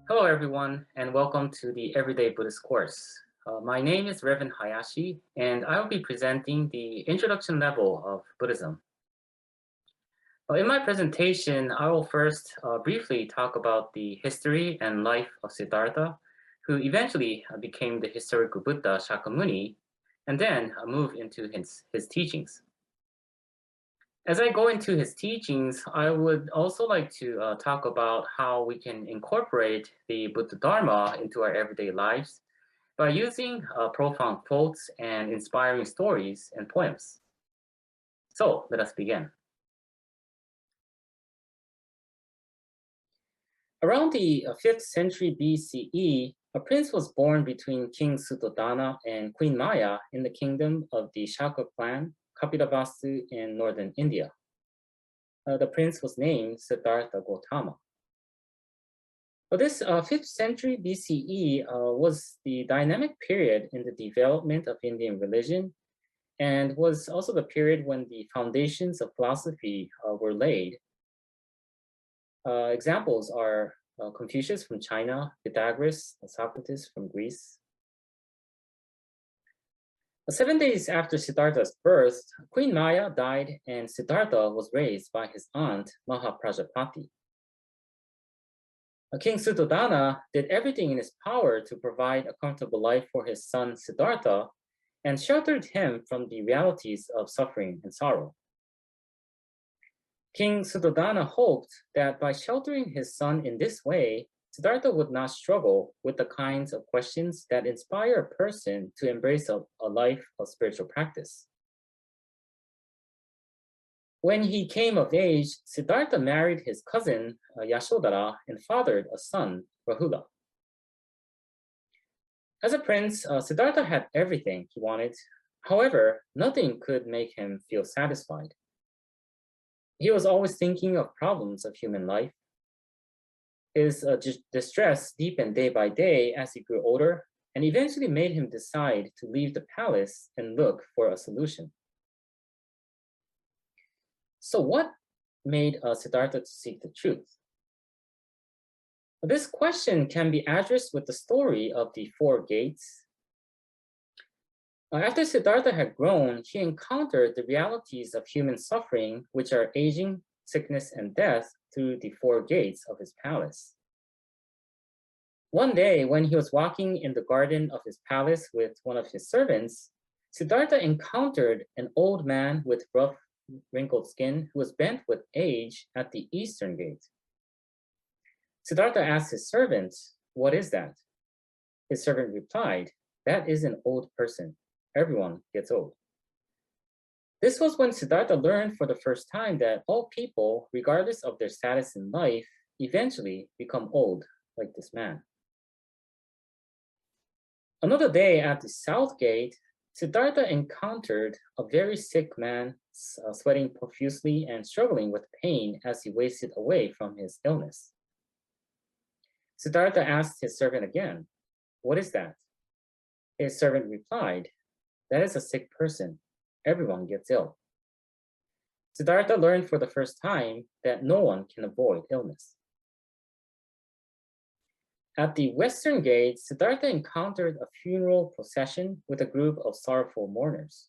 Hello, everyone, and welcome to the Everyday Buddhist course. My name is Reverend Hayashi, and I will be presenting the introduction level of Buddhism. In my presentation, I will first briefly talk about the history and life of Siddhartha, who eventually became the historical Buddha Shakyamuni, and then move into his teachings. As I go into his teachings, I would also like to talk about how we can incorporate the Buddha Dharma into our everyday lives by using profound quotes and inspiring stories and poems. So let us begin. Around the 5th century BCE, a prince was born between King Suddhodana and Queen Maya in the kingdom of the Shaka clan, Kapilavastu in northern India. The prince was named Siddhartha Gautama. This 5th century BCE was the dynamic period in the development of Indian religion and was also the period when the foundations of philosophy were laid. Examples are Confucius from China, Pythagoras, Socrates from Greece. 7 days after Siddhartha's birth, Queen Maya died and Siddhartha was raised by his aunt, Mahaprajapati. King Suddhodana did everything in his power to provide a comfortable life for his son Siddhartha and sheltered him from the realities of suffering and sorrow. King Suddhodana hoped that by sheltering his son in this way, Siddhartha would not struggle with the kinds of questions that inspire a person to embrace a life of spiritual practice. When he came of age, Siddhartha married his cousin Yashodhara and fathered a son, Rahula. As a prince, Siddhartha had everything he wanted. However, nothing could make him feel satisfied. He was always thinking of problems of human life. His distress deepened day by day as he grew older and eventually made him decide to leave the palace and look for a solution. So what made Siddhartha to seek the truth? This question can be addressed with the story of the 4 gates. After Siddhartha had grown, he encountered the realities of human suffering, which are aging, sickness, and death, through the 4 gates of his palace. One day, when he was walking in the garden of his palace with one of his servants, Siddhartha encountered an old man with rough, wrinkled skin who was bent with age at the eastern gate. Siddhartha asked his servant, "What is that?" His servant replied, "That is an old person. Everyone gets old." This was when Siddhartha learned for the first time that all people, regardless of their status in life, eventually become old, like this man. Another day at the south gate, Siddhartha encountered a very sick man, sweating profusely and struggling with pain as he wasted away from his illness. Siddhartha asked his servant again, "What is that?" His servant replied, "That is a sick person. Everyone gets ill." Siddhartha learned for the first time that no one can avoid illness. At the western gate, Siddhartha encountered a funeral procession with a group of sorrowful mourners.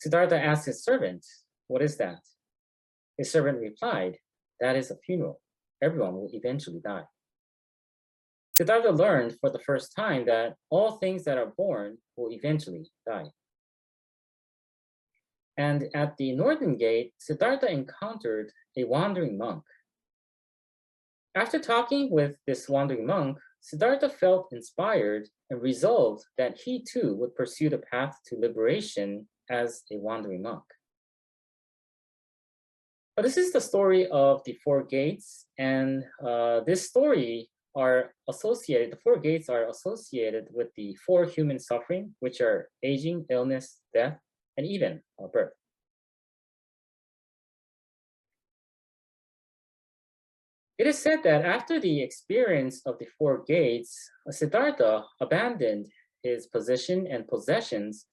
Siddhartha asked his servant, "What is that?" His servant replied, "That is a funeral. Everyone will eventually die." Siddhartha learned for the first time that all things that are born will eventually die. And at the northern gate, Siddhartha encountered a wandering monk. After talking with this wandering monk, Siddhartha felt inspired and resolved that he too would pursue the path to liberation as a wandering monk. But this is the story of the 4 gates, and the 4 gates are associated with the 4 human suffering, which are aging, illness, death, and even birth. It is said that after the experience of the 4 gates, Siddhartha abandoned his position and possessions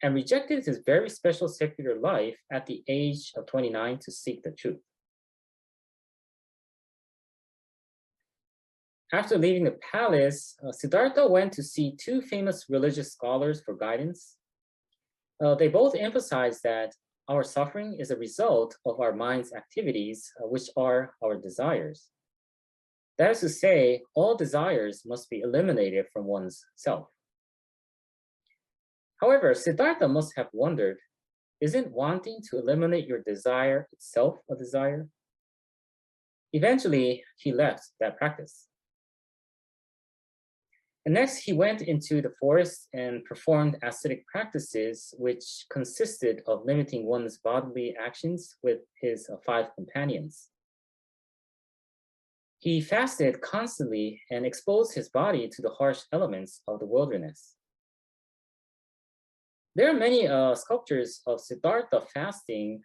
and rejected his very special secular life at the age of 29 to seek the truth. After leaving the palace, Siddhartha went to see two famous religious scholars for guidance. They both emphasized that our suffering is a result of our mind's activities, which are our desires. That is to say, all desires must be eliminated from one's self. However, Siddhartha must have wondered, isn't wanting to eliminate your desire itself a desire? Eventually, he left that practice. And next, he went into the forest and performed ascetic practices, which consisted of limiting one's bodily actions with his 5 companions. He fasted constantly and exposed his body to the harsh elements of the wilderness. There are many sculptures of Siddhartha fasting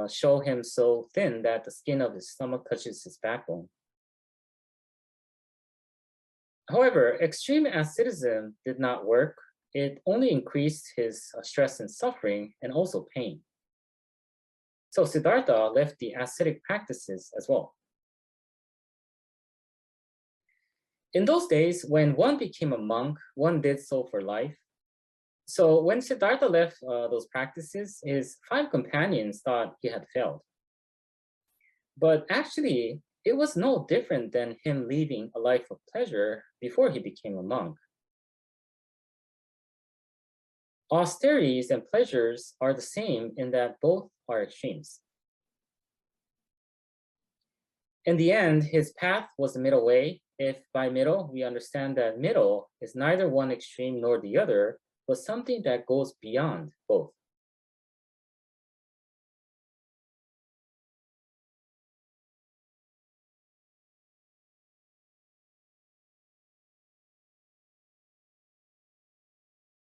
show him so thin that the skin of his stomach touches his backbone. However, extreme asceticism did not work. It only increased his stress and suffering and also pain. So Siddhartha left the ascetic practices as well. In those days, when one became a monk, one did so for life. So when Siddhartha left those practices, his 5 companions thought he had failed. But actually, it was no different than him leading a life of pleasure before he became a monk. Austerities and pleasures are the same in that both are extremes. In the end, his path was the middle way. If by middle, we understand that middle is neither one extreme nor the other, but something that goes beyond both.